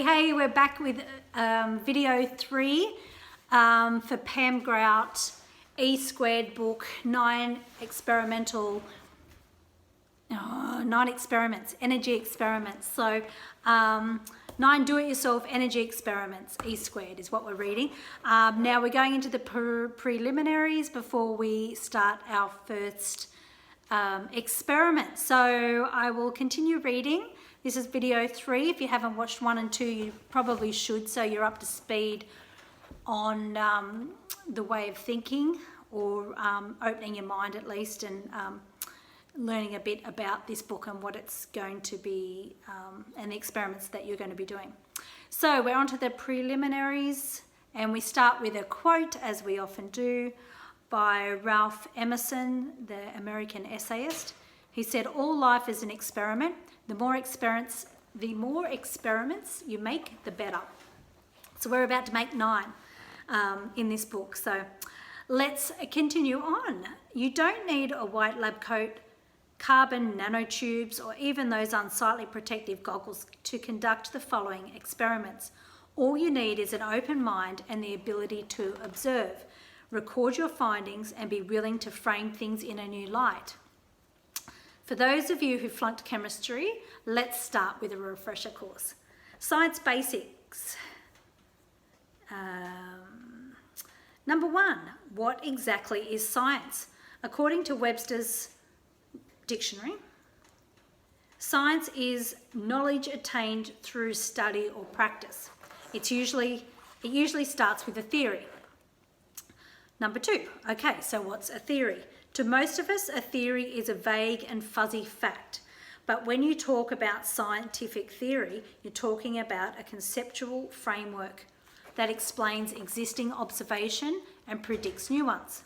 Hey, we're back with video 3 for Pam Grout, E squared book, 9 experiments, energy experiments. So 9 do-it-yourself energy experiments, E squared is what we're reading. Now we're going into the preliminaries before we start our first experiment. So I will continue reading. This is video 3. If you haven't watched 1 and 2, you probably should, so you're up to speed on the way of thinking, or opening your mind at least, and learning a bit about this book and what it's going to be, and the experiments that you're going to be doing. So we're on to the preliminaries, and we start with a quote, as we often do, by Ralph Emerson, the American essayist. He said, "All life is an experiment. The more experiments you make, the better." So we're about to make 9 in this book. So let's continue on. You don't need a white lab coat, carbon nanotubes, or even those unsightly protective goggles to conduct the following experiments. All you need is an open mind and the ability to observe, record your findings, and be willing to frame things in a new light. For those of you who flunked chemistry, let's start with a refresher course. Science basics. Number 1, what exactly is science? According to Webster's dictionary, science is knowledge attained through study or practice. It usually starts with a theory. Number 2, okay, so what's a theory? To most of us, a theory is a vague and fuzzy fact. But when you talk about scientific theory, you're talking about a conceptual framework that explains existing observation and predicts new ones.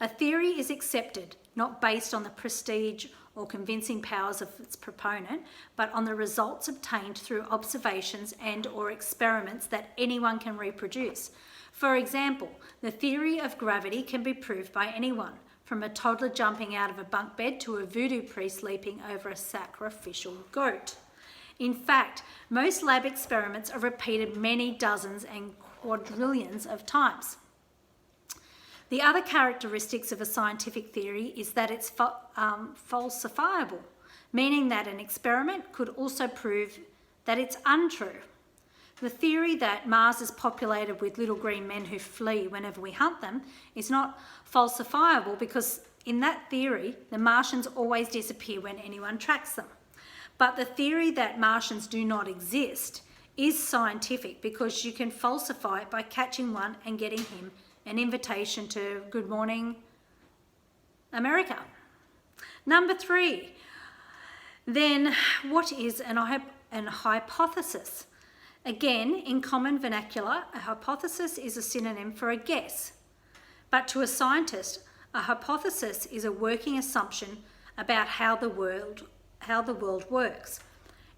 A theory is accepted, not based on the prestige or convincing powers of its proponent, but on the results obtained through observations and/or experiments that anyone can reproduce. For example, the theory of gravity can be proved by anyone, from a toddler jumping out of a bunk bed to a voodoo priest leaping over a sacrificial goat. In fact, most lab experiments are repeated many dozens and quadrillions of times. The other characteristics of a scientific theory is that it's falsifiable, meaning that an experiment could also prove that it's untrue. The theory that Mars is populated with little green men who flee whenever we hunt them is not falsifiable, because in that theory, the Martians always disappear when anyone tracks them. But the theory that Martians do not exist is scientific, because you can falsify it by catching one and getting him an invitation to Good Morning America. Number 3, then what is an hypothesis? Again, in common vernacular, a hypothesis is a synonym for a guess. But to a scientist, a hypothesis is a working assumption about how the world works.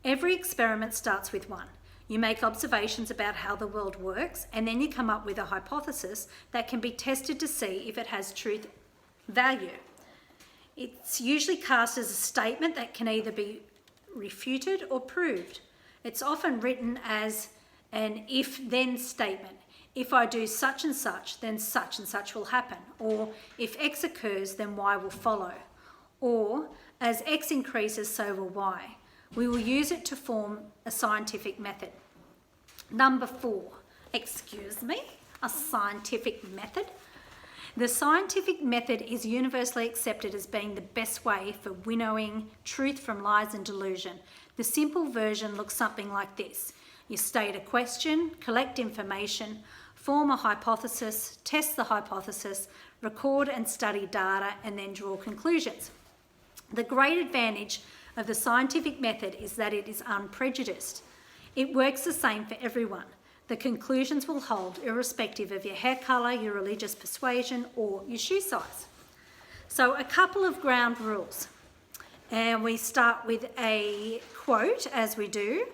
Every experiment starts with one. You make observations about how the world works, and then you come up with a hypothesis that can be tested to see if it has truth value. It's usually cast as a statement that can either be refuted or proved. It's often written as an if-then statement. If I do such and such, then such and such will happen. Or if X occurs, then Y will follow. Or as X increases, so will Y. We will use it to form a scientific method. Number 4, a scientific method. The scientific method is universally accepted as being the best way for winnowing truth from lies and delusion. The simple version looks something like this. You state a question, collect information, form a hypothesis, test the hypothesis, record and study data, and then draw conclusions. The great advantage of the scientific method is that it is unprejudiced. It works the same for everyone. The conclusions will hold irrespective of your hair colour, your religious persuasion, or your shoe size. So a couple of ground rules. And we start with a quote, as we do,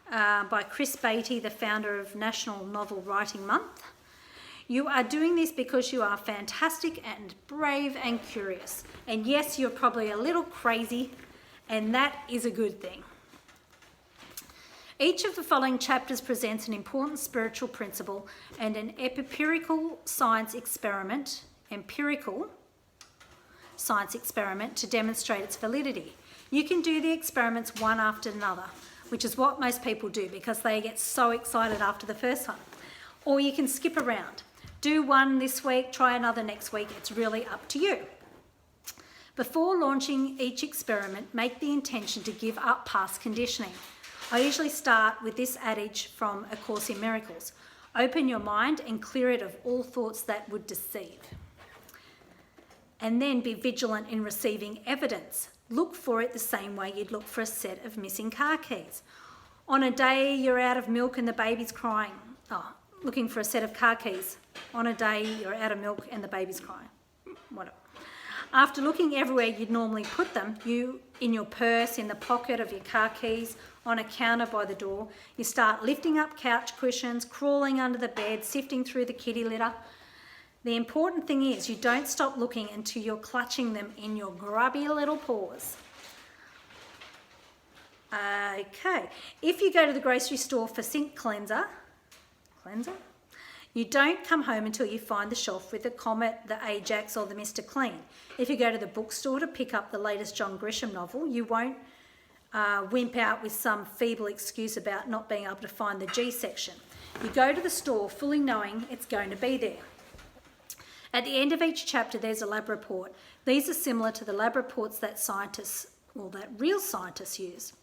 by Chris Beatty, the founder of National Novel Writing Month. "You are doing this because you are fantastic and brave and curious. And yes, you're probably a little crazy, and that is a good thing." Each of the following chapters presents an important spiritual principle and an empirical science experiment to demonstrate its validity. You can do the experiments one after another, which is what most people do because they get so excited after the first one. Or you can skip around. Do one this week, try another next week. It's really up to you. Before launching each experiment, make the intention to give up past conditioning. I usually start with this adage from A Course in Miracles. Open your mind and clear it of all thoughts that would deceive. And then be vigilant in receiving evidence. Look for it the same way you'd look for a set of missing car keys. On a day you're out of milk and the baby's crying. Looking for a set of car keys. On a day you're out of milk and the baby's crying. Whatever. After looking everywhere you'd normally put them, in your purse, in the pocket of your car keys, on a counter by the door, you start lifting up couch cushions, crawling under the bed, sifting through the kitty litter. The important thing is you don't stop looking until you're clutching them in your grubby little paws. Okay, if you go to the grocery store for sink cleanser, you don't come home until you find the shelf with the Comet, the Ajax or the Mr. Clean. If you go to the bookstore to pick up the latest John Grisham novel, you won't wimp out with some feeble excuse about not being able to find the G section. You go to the store fully knowing it's going to be there. At the end of each chapter, there's a lab report. These are similar to the lab reports that real scientists use.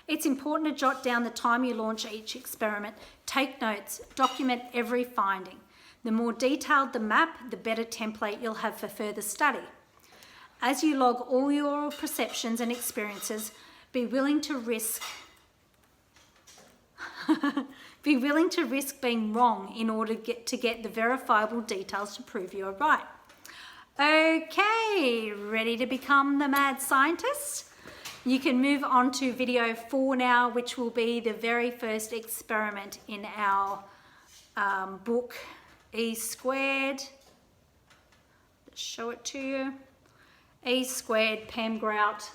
It's important to jot down the time you launch each experiment, take notes, document every finding. The more detailed the map, the better template you'll have for further study. As you log all your perceptions and experiences, be willing to risk being wrong in order to get the verifiable details to prove you're right. Okay, ready to become the mad scientist? You can move on to video 4 now, which will be the very first experiment in our book, E Squared. Let's show it to you. E Squared, Pam Grout.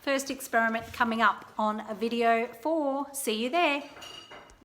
First experiment coming up on video 4. See you there.